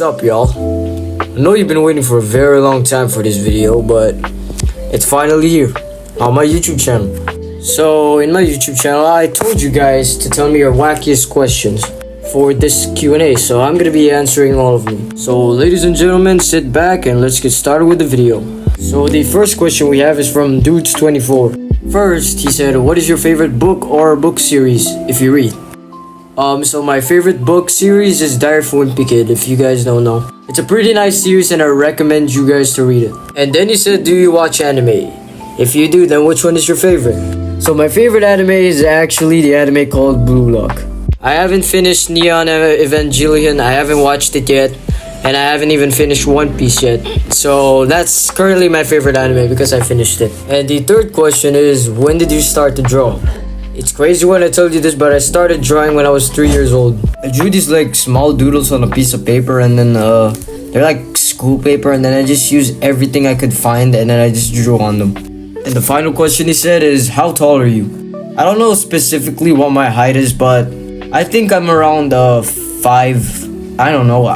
What's up, y'all? I know you've been waiting for a very long time for this video, but it's finally here on my YouTube channel. So in my YouTube channel, I told you guys to tell me your wackiest questions for this Q&A, so I'm gonna be answering all of them. So ladies and gentlemen, sit back and let's get started with the video. So the first question we have is from Dudes24. First, he said, what is your favorite book or book series if you read? So my favorite book series is Diary of a Wimpy Kid, if you guys don't know. It's a pretty nice series and I recommend you guys to read it. And then he said, do you watch anime? If you do, then which one is your favorite? So my favorite anime is actually the anime called Blue Lock. I haven't finished Neon Evangelion, I haven't watched it yet, and I haven't even finished One Piece yet. So that's currently my favorite anime because I finished it. And the third question is, when did you start to draw? It's crazy when I told you this, but I started drawing when I was 3 years old. I drew these like small doodles on a piece of paper, and then they're like school paper, and then I just used everything I could find and then I just drew on them. And the final question he said is, how tall are you? I don't know specifically what my height is, but I think I'm around 5, I don't know.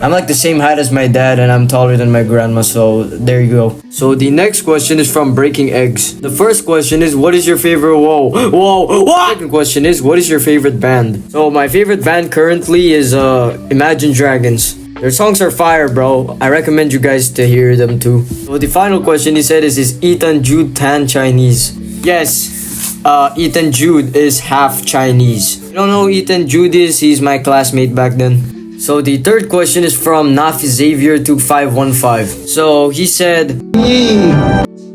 I'm like the same height as my dad and I'm taller than my grandma, so there you go. So the next question is from Breaking Eggs. The first question is, what is your favorite, what? The second question is, what is your favorite band? So my favorite band currently is Imagine Dragons. Their songs are fire, bro. I recommend you guys to hear them too. So the final question he said is Ethan Jude Tan Chinese? Yes, Ethan Jude is half Chinese. You don't know who Ethan Jude is? He's my classmate back then. So the third question is from Nafi Xavier 2515. So he said,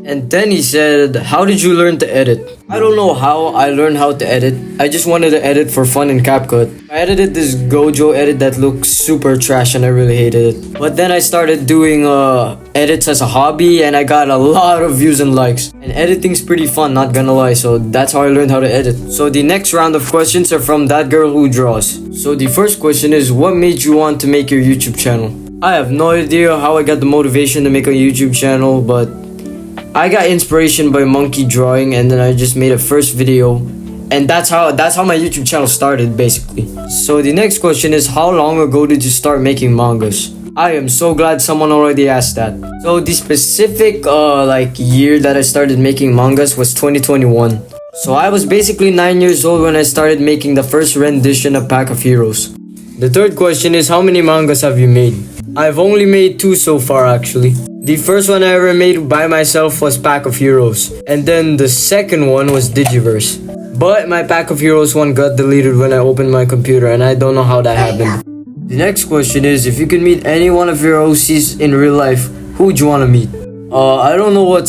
and then he said, how did you learn to edit? I don't know how I learned how to edit. I just wanted to edit for fun in CapCut. I edited this Gojo edit that looks super trash and I really hated it. But then I started doing edits as a hobby and I got a lot of views and likes. And editing's pretty fun, not gonna lie, so that's how I learned how to edit. So the next round of questions are from That Girl Who Draws. So the first question is, what made you want to make your YouTube channel? I have no idea how I got the motivation to make a YouTube channel, but I got inspiration by monkey drawing and then I just made a first video, and that's how my YouTube channel started basically. So the next question is, how long ago did you start making mangas? I am so glad someone already asked that. So the specific year that I started making mangas was 2021. So I was basically 9 years old when I started making the first rendition of Pack of Heroes. The third question is, how many mangas have you made? I've only made 2 so far actually. The first one I ever made by myself was Pack of Heroes, and then the second one was Digiverse. But my Pack of Heroes one got deleted when I opened my computer and I don't know how that happened. The next question is, if you could meet any one of your OCs in real life, who would you want to meet? I don't know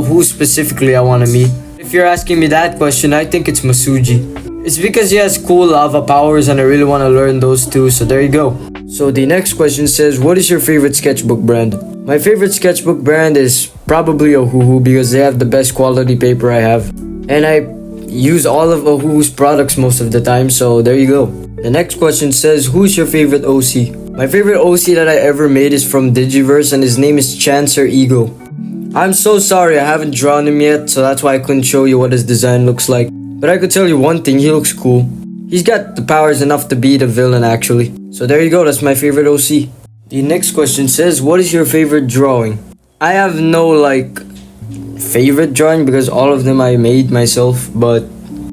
who specifically I want to meet. If you're asking me that question, I think it's Masuji. It's because he has cool lava powers and I really want to learn those too, so there you go. So the next question says, what is your favorite sketchbook brand? My favorite sketchbook brand is probably Ohuhu because they have the best quality paper I have. And I use all of Ohuhu's products most of the time, so there you go. The next question says, who's your favorite OC? My favorite OC that I ever made is from Digiverse and his name is Chancer Eagle. I'm so sorry I haven't drawn him yet, so that's why I couldn't show you what his design looks like. But I could tell you one thing, he looks cool. He's got the powers enough to beat a villain actually. So there you go, that's my favorite OC. The next question says, what is your favorite drawing? I have no favorite drawing because all of them I made myself, but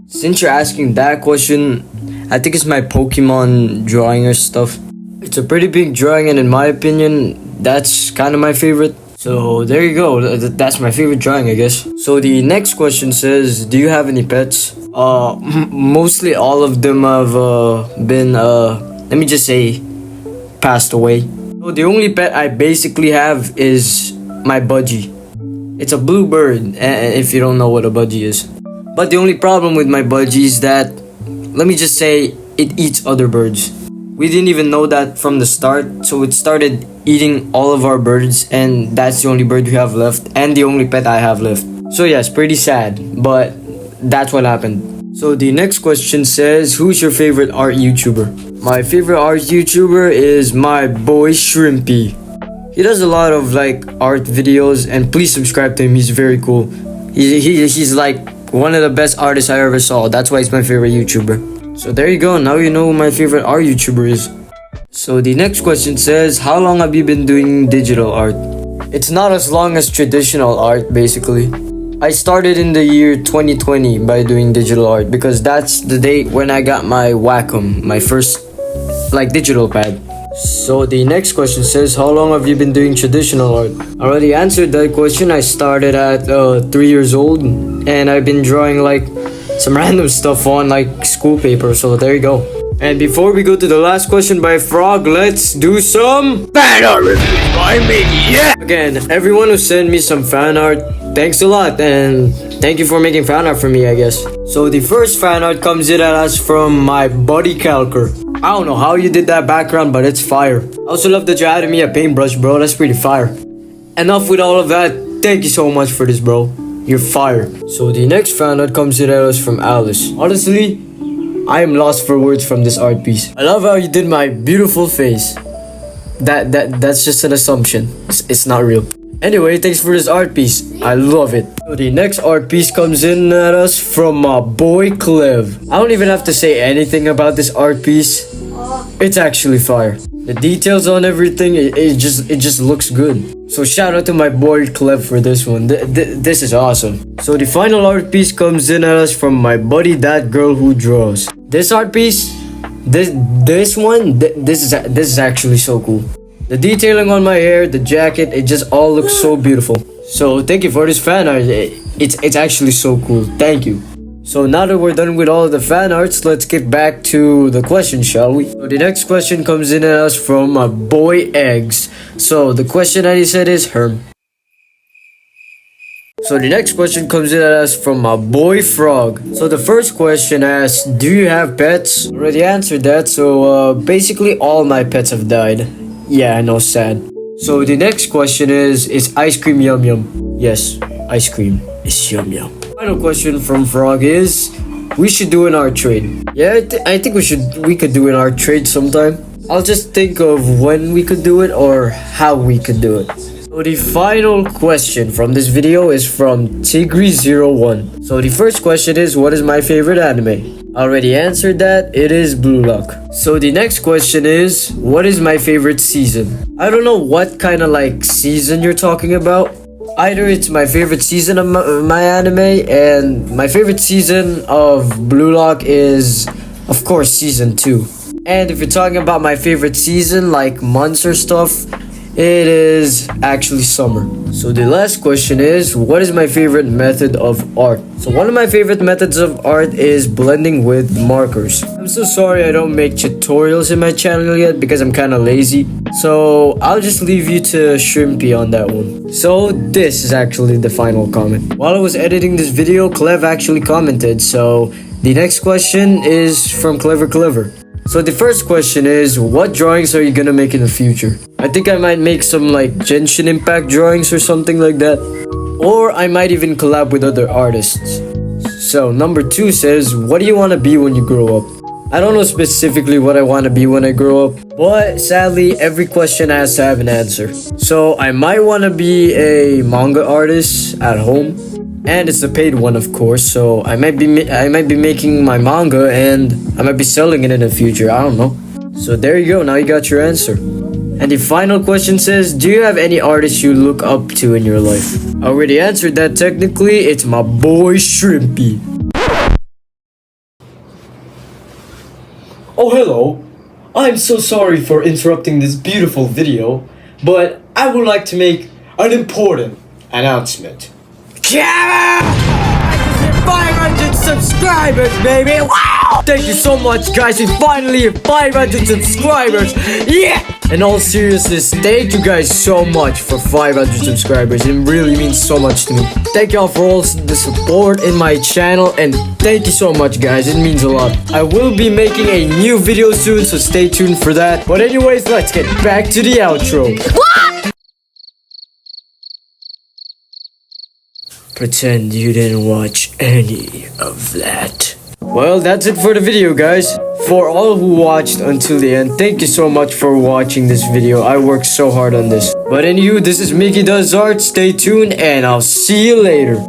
since you're asking that question, I think it's my Pokemon drawing or stuff. It's a pretty big drawing and in my opinion, that's kind of my favorite. So there you go, that's my favorite drawing I guess. So the next question says, do you have any pets? Mostly all of them have been, let me just say, passed away. So the only pet I basically have is my budgie. It's a blue bird, if you don't know what a budgie is. But the only problem with my budgie is that, let me just say, it eats other birds. We didn't even know that from the start, so it started eating all of our birds, and that's the only bird we have left, and the only pet I have left. So yes, pretty sad, but that's what happened. So the next question says, who's your favorite art YouTuber? My favorite art YouTuber is my boy Shrimpy. He does a lot of art videos, and please subscribe to him, he's very cool. He's like one of the best artists I ever saw, that's why he's my favorite YouTuber. So there you go, now you know who my favorite art YouTuber is. So the next question says, how long have you been doing digital art? It's not as long as traditional art, basically. I started in the year 2020 by doing digital art because that's the date when I got my Wacom, my first digital pad. So the next question says, how long have you been doing traditional art? I already answered that question. I started at 3 years old and I've been drawing some random stuff on school paper, so there you go. And before we go to the last question by Frog, let's do some fan art reviews by me. Yeah! Again, everyone who sent me some fan art, thanks a lot, and thank you for making fan art for me, I guess. So the first fan art comes in at us from my buddy Calker. I don't know how you did that background, but it's fire. I also love that you added me a paintbrush, bro. That's pretty fire. Enough with all of that. Thank you so much for this, bro. You're fire. So the next fan art comes in at us from Alice. Honestly, I am lost for words from this art piece. I love how you did my beautiful face. That's just an assumption. It's not real. Anyway, thanks for this art piece. I love it. So the next art piece comes in at us from my boy Clev. I don't even have to say anything about this art piece. It's actually fire. The details on everything, it just looks good. So shout out to my boy Clev for this one. This is awesome. So the final art piece comes in at us from my buddy That Girl Who Draws. This art piece, this is actually so cool. The detailing on my hair, the jacket, it just all looks so beautiful. So thank you for this fan art. It's actually so cool. Thank you. So now that we're done with all of the fan arts, let's get back to the question, shall we? So the next question comes in at us from my boy Eggs. So the question that he said is Herm. So the next question comes in at us from my boy Frog. So the first question asks, do you have pets? Already answered that. So basically all my pets have died. Yeah, I know, sad. So the next question is ice cream yum yum? Yes, ice cream is yum yum. Final question from Frog is, we should do an art trade. Yeah, I think we could do an art trade sometime. I'll just think of when we could do it or how we could do it. So the final question from this video is from Tigri01. So the first question is, what is my favorite anime? I already answered that. It is Blue Lock. So the next question is, what is my favorite season? I don't know what kind of season you're talking about. Either it's my favorite season of my anime, and my favorite season of Blue Lock is, of course, season 2. And if you're talking about my favorite season, months or stuff, it is actually summer. So the last question is, what is my favorite method of art? So one of my favorite methods of art is blending with markers. I'm so sorry I don't make tutorials in my channel yet because I'm kind of lazy. So I'll just leave you to Shrimpy on that one. So this is actually the final comment. While I was editing this video, Clev actually commented. So the next question is from Clever. So the first question is, what drawings are you gonna make in the future? I think I might make some Genshin Impact drawings or something like that. Or I might even collab with other artists. So number 2 says, what do you want to be when you grow up? I don't know specifically what I want to be when I grow up, but sadly every question has to have an answer. So I might want to be a manga artist at home. And it's a paid one, of course, so I might be making my manga and I might be selling it in the future. I don't know. So there you go. Now you got your answer. And the final question says, do you have any artists you look up to in your life? I already answered that technically. It's my boy Shrimpy. Oh, hello. I'm so sorry for interrupting this beautiful video, but I would like to make an important announcement. 500 subscribers, baby! Wow! Thank you so much, guys. We finally have 500 subscribers. Yeah! In all seriousness, thank you guys so much for 500 subscribers. It really means so much to me. Thank y'all for all the support in my channel, and thank you so much, guys. It means a lot. I will be making a new video soon, so stay tuned for that. But anyways, let's get back to the outro. Pretend you didn't watch any of that. Well, that's it for the video, guys. For all who watched until the end, thank you so much for watching this video. I worked so hard on this. But anywho, this is Mickey Does Art. Stay tuned and I'll see you later.